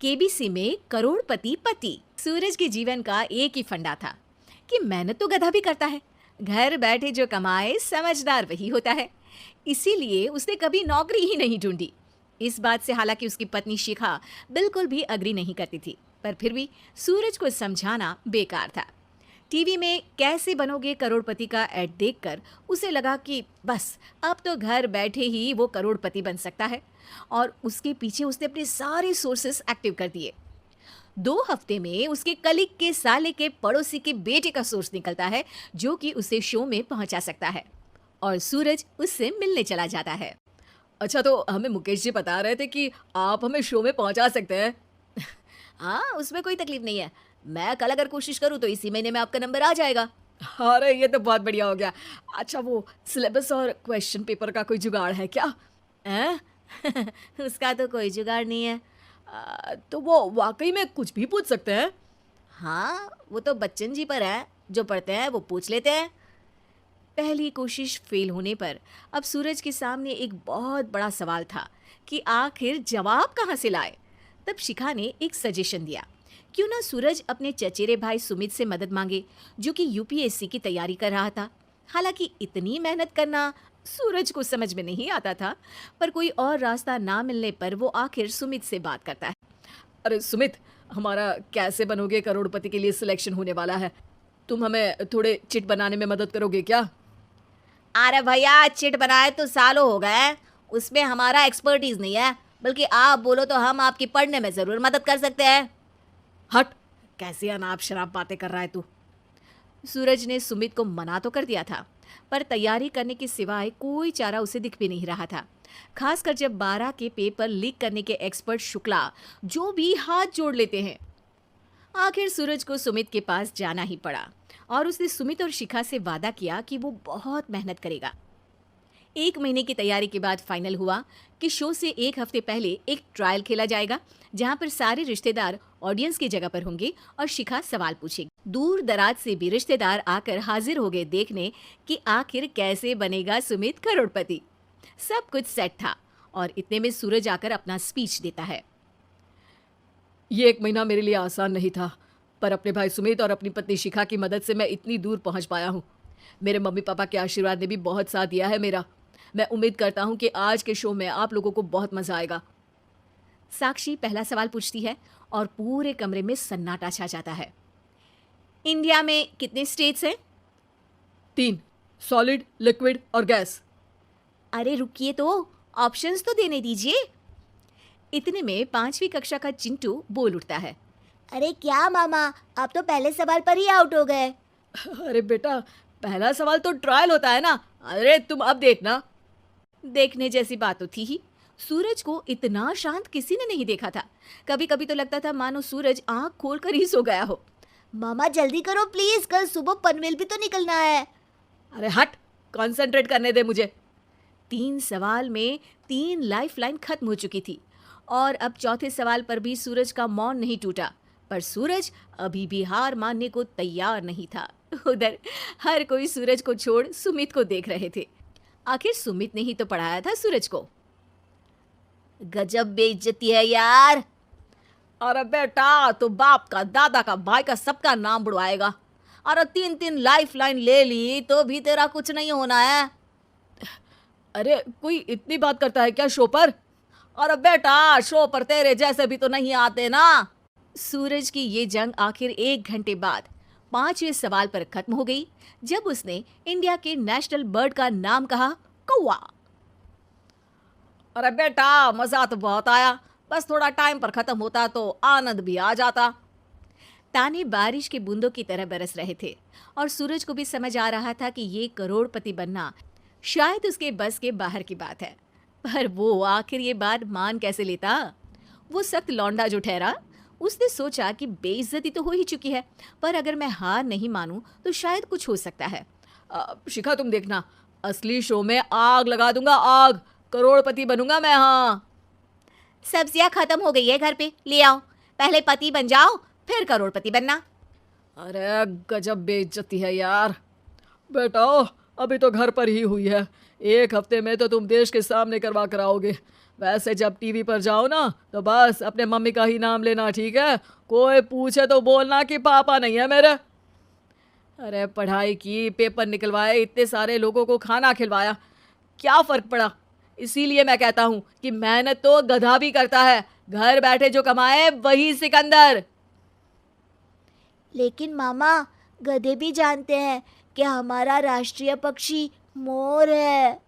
KBC में करोड़पति पति। सूरज के जीवन का एक ही फंडा था कि मेहनत तो गधा भी करता है, घर बैठे जो कमाए समझदार वही होता है। इसीलिए उसने कभी नौकरी ही नहीं ढूंढी। इस बात से हालांकि उसकी पत्नी शिखा बिल्कुल भी अग्री नहीं करती थी, पर फिर भी सूरज को समझाना बेकार था। टीवी में कैसे बनोगे करोड़पति का ऐड देखकर उसे लगा कि बस अब तो घर बैठे ही वो करोड़पति बन सकता है, और उसके पीछे उसने अपने सारे सोर्सेस एक्टिव कर दिए। 2 हफ्ते में उसके कलीग के साले के पड़ोसी के बेटे का सोर्स निकलता है जो कि उसे शो में पहुंचा सकता है, और सूरज उससे मिलने चला जाता है। अच्छा, तो हमें मुकेश जी बता रहे थे कि आप हमें शो में पहुंचा सकते हैं। हाँ, उसमें कोई तकलीफ नहीं है। मैं कल अगर कोशिश करूँ तो इसी महीने में आपका नंबर आ जाएगा। अरे ये तो बहुत बढ़िया हो गया। अच्छा, वो सिलेबस और क्वेश्चन पेपर का कोई जुगाड़ है क्या? हैं? उसका तो कोई जुगाड़ नहीं है। तो वो वाकई में कुछ भी पूछ सकते हैं? हाँ, वो तो बच्चन जी पर है, जो पढ़ते हैं वो पूछ लेते हैं। पहली कोशिश फेल होने पर अब सूरज के सामने एक बहुत बड़ा सवाल था कि आखिर जवाब कहाँ से लाए। तब शिखा ने एक सजेशन दिया, क्यों ना सूरज अपने चचेरे भाई सुमित से मदद मांगे, जो कि यूपीएससी की तैयारी कर रहा था। हालांकि इतनी मेहनत करना सूरज को समझ में नहीं आता था, पर कोई और रास्ता ना मिलने पर वो आखिर सुमित से बात करता है। अरे सुमित, हमारा कैसे बनोगे करोड़पति के लिए सिलेक्शन होने वाला है। तुम हमें थोड़े चिट बनाने में मदद करोगे क्या? अरे भैया, चिट बनाए तो सालों हो गए, उसमें हमारा एक्सपर्टीज नहीं है, बल्कि आप बोलो तो हम आपकी पढ़ने में जरूर मदद कर सकते हैं। हट, कैसी अनाप शराब बातें कर रहा है तू। सूरज ने सुमित को मना तो कर दिया था, पर तैयारी करने के सिवाय कोई चारा उसे दिख भी नहीं रहा था, खासकर जब 12 के पेपर लीक करने के एक्सपर्ट शुक्ला जो भी हाथ जोड़ लेते हैं। आखिर सूरज को सुमित के पास जाना ही पड़ा, और उसने सुमित और शिखा से वादा किया कि वो बहुत मेहनत करेगा। 1 महीने की तैयारी के बाद फाइनल हुआ कि शो से 1 हफ्ते पहले एक ट्रायल खेला जाएगा, जहां पर सारे रिश्तेदार ऑडियंस की जगह पर होंगे और शिखा सवाल पूछेगी। दूर दराज से भी रिश्तेदार आकर हाजिर हो गए देखने कि आखिर कैसे बनेगा सुमित करोड़पति। सब कुछ सेट था, और इतने में सूरज आकर अपना स्पीच देता है। ये 1 महीना मेरे लिए आसान नहीं था, पर अपने भाई सुमित और अपनी पत्नी शिखा की मदद से मैं इतनी दूर पहुंच पाया हूँ। मेरे मम्मी पापा के आशीर्वाद ने भी बहुत साथ दिया है मेरा। मैं उम्मीद करता हूँ कि आज के शो में आप लोगों को बहुत मजा आएगा। साक्षी पहला सवाल पूछती है और पूरे कमरे में सन्नाटा छा जाता है। इंडिया में कितने स्टेट्स हैं? 3, सॉलिड, लिक्विड और गैस। अरे रुकिए, तो ऑप्शंस तो देने दीजिए। इतने में 5वीं कक्षा का चिंटू बोल उठता है। अरे क्या मामा, आप तो पहले सवाल पर ही आउट हो गए। अरे बेटा, पहला सवाल तो ट्रायल होता है ना। अरे तुम अब देखना। देखने जैसी बात तो थी ही। सूरज को इतना शांत किसी ने नहीं देखा था। कभी कभी तो लगता था मानो सूरज आंख खोलकर ही सो गया हो। मामा जल्दी करो प्लीज, कल सुबह पनवेल भी तो निकलना है। अरे हट, कंसंट्रेट करने दे मुझे। 3 सवाल में 3 लाइफलाइन खत्म हो चुकी थी, और अब चौथे सवाल पर भी सूरज का मौन नहीं टूटा, पर सूरज अभी भी हार मानने को तैयार नहीं था। उधर हर कोई सूरज को छोड़ सुमित को देख रहे थे। आखिर सुमित ने ही तो पढ़ाया था सूरज को। गजब बेइज्जती है यार। अरे बेटा, तो बाप का, दादा का, भाई का, सबका नाम बुड़वाएगा। अरे 3 लाइफलाइन ले ली तो भी तेरा कुछ नहीं होना है। अरे कोई इतनी बात करता है क्या शो पर? अरे बेटा, शो पर तेरे जैसे भी तो नहीं आते ना। सूरज की ये जंग आखिर 1 घंटे बाद 5वें सवाल पर खत्म हो गई, जब उसने इंडिया के नेशनल बर्ड का नाम कहा, कौवा। अरे बेटा, मजा तो बहुत आया, बस थोड़ा टाइम पर खत्म होता तो आनंद भी आ जाता। ताने बारिश के बूंदों की तरह बरस रहे थे, और सूरज को भी समझ आ रहा था कि ये करोड़पति बनना शायद उसके बस के बाहर की बात है। पर वो आखिर ये बात मान कैसे लेता? वो सख्त लौंडा जो ठहरा, उसने सोचा कि बेइज्जती तो हो ही चुकी है, पर अगर मैं हार नहीं मानूं तो शायद कुछ हो सकता है। शिखा तुम देखना, असली शो में आग लगा दूंगा, आग। करोड़पति बनूंगा मैं। हाँ, सब्जियां खत्म हो गई है घर पे, ले आओ। पहले पति बन जाओ, फिर करोड़पति बनना। अरे गजब बेइज्जती है यार। बेटा, अभी तो घर पर ही हुई है, 1 हफ्ते में तो तुम देश के सामने करवा कर आओगे। वैसे जब टीवी पर जाओ ना तो बस अपने मम्मी का ही नाम लेना, ठीक है? कोई पूछे तो बोलना कि पापा नहीं है मेरे। अरे पढ़ाई की, पेपर निकलवाए, इतने सारे लोगों को खाना खिलवाया, क्या फर्क पड़ा? इसीलिए मैं कहता हूँ कि मेहनत तो गधा भी करता है, घर बैठे जो कमाए वही सिकंदर। लेकिन मामा, गधे भी जानते हैं कि हमारा राष्ट्रीय पक्षी मोर है।